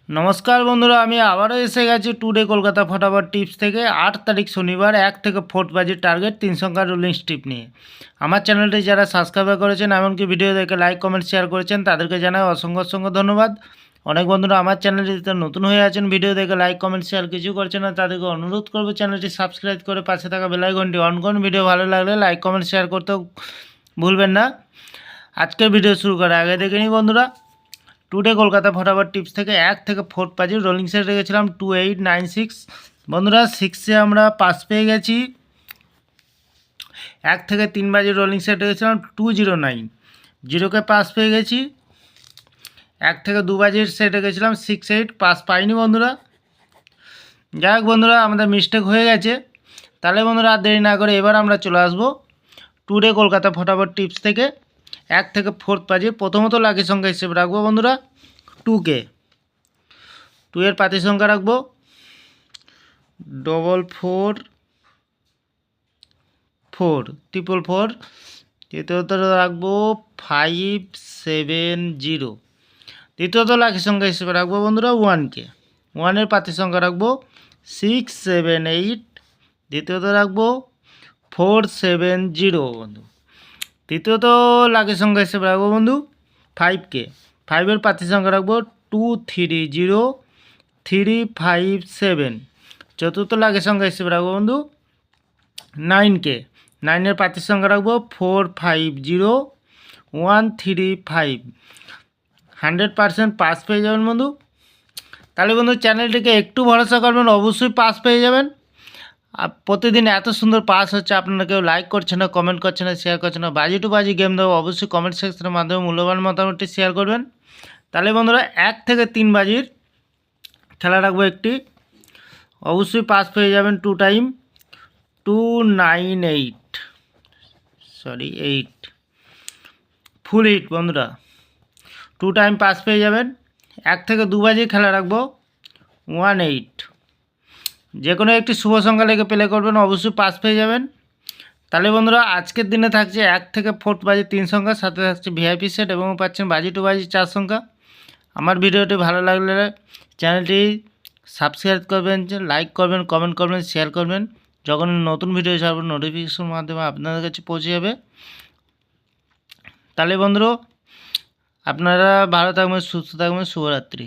নমস্কার বন্ধুরা, আমি আবারও এসে গেছি টুডে কলকাতা ফটাফট টিপস থেকে 8 তারিখ শনিবার 1 থেকে 4 বাজির টার্গেট 3 সংখ্যার রুলিং স্টিপ নিয়ে। আমার চ্যানেলটি যারা সাবস্ক্রাইব করেছেন এমনকি ভিডিও দেখে লাইক কমেন্ট শেয়ার করেছেন তাদেরকে জানাই অসংখ্য অসংখ্য ধন্যবাদ। অনেক বন্ধুরা আমার চ্যানেলটিতে নতুন হয়ে আছেন, ভিডিও দেখে লাইক কমেন্ট শেয়ার কিছু করছেন না, তাদেরকে অনুরোধ করবো চ্যানেলটি সাবস্ক্রাইব করে পাশে থাকা বেল আইকনটি অন করুন। ভিডিও ভালো লাগলে লাইক কমেন্ট শেয়ার করতেও ভুলবেন না। আজকের ভিডিও শুরু করার আগে দেখে নিই বন্ধুরা, টুডে কলকাতা ফটাফট টিপস থেকে 1 থেকে 4 বাজির রোলিং সেট রেখেছিলাম 2896। বন্ধুরা 6-এ আমরা পাস পেয়ে গেছি। 1 থেকে 3 বাজির রোলিং সেট রেখেছিলাম 209, 0কে পাস পেয়ে গেছি। 1 থেকে 2 বাজির সেট রেখেছিলাম 68, পাস পাইনি বন্ধুরা। যাই হোক বন্ধুরা, আমাদের মিস্টেক হয়ে গেছে। তাহলে বন্ধুরা আর দেরি না করে এবার আমরা চলে আসবো টুডে কলকাতা ফটাফট টিপস থেকে 1 থেকে 4 বাজির প্রথমত লাকি সংখ্যা হিসেবে রাখবো বন্ধুরা 2কে। 2 এর পাতি সংখ্যা রাখবো 44444। তৃতীয়ত রাখবো 570। তৃতীয়ত লাকি সংখ্যা হিসেবে রাখবো বন্ধুরা 1কে। 1 এর পাতি সংখ্যা রাখবো 678। দ্বিতীয়ত রাখবো 470 বন্ধু। তৃতীয়ত লাকি সংখ্যা হিসেবে রাখবো বন্ধু 5কে। 5 এর পাতি সংখ্যা রাখবো 230357। চতুর্থ লাকি সংখ্যা হিসেবে রাখবো বন্ধু 9কে। 9 এর পাতি সংখ্যা রাখবো 450135। 100% পাস পেয়ে যাবেন বন্ধু। তাহলে বন্ধু চ্যানেলটিকে একটু ভরসা করবেন, অবশ্যই পাস পেয়ে যাবেন। আর প্রতিদিন এত সুন্দর পাস হচ্ছে, আপনারা কেউ লাইক করছে না, কমেন্ট করছে না, শেয়ার করছে না। বাজি টু বাজি গেম দেবো, অবশ্যই কমেন্ট সেকশনের মাধ্যমে মূল্যবান মতামতটি শেয়ার করবেন। তাহলে বন্ধুরা 1 থেকে 3 বাজির খেলা রাখবো একটি, অবশ্যই পাস পেয়ে যাবেন 2 টাইম 8 ফুল হিট বন্ধুরা। 2 টাইম পাস পেয়ে যাবেন। 1 থেকে 2 বাজির খেলা রাখবো 18। যে কোনো একটি শুভ সংখ্যা লেগে প্লে করবেন, অবশ্যই পাস পেয়ে যাবেন। তাহলে বন্ধুরা আজকের দিনে থাকছে 1 থেকে 4 বাজি 3 সংখ্যা, সাথে থাকছে ভিআইপি সেট এবং পাচ্ছেন বাজি টু বাজি 4 সংখ্যা। আমার ভিডিওটি ভালো লাগলে চ্যানেলটি সাবস্ক্রাইব করবেন, লাইক করবেন, কমেন্ট করবেন, শেয়ার করবেন। যখন নতুন ভিডিও ছাড়বেন নোটিফিকেশনের মাধ্যমে আপনাদের কাছে পৌঁছে যাবে। তাহলে বন্ধুরা আপনারা ভালো থাকবেন, সুস্থ থাকবেন, শুভরাত্রি।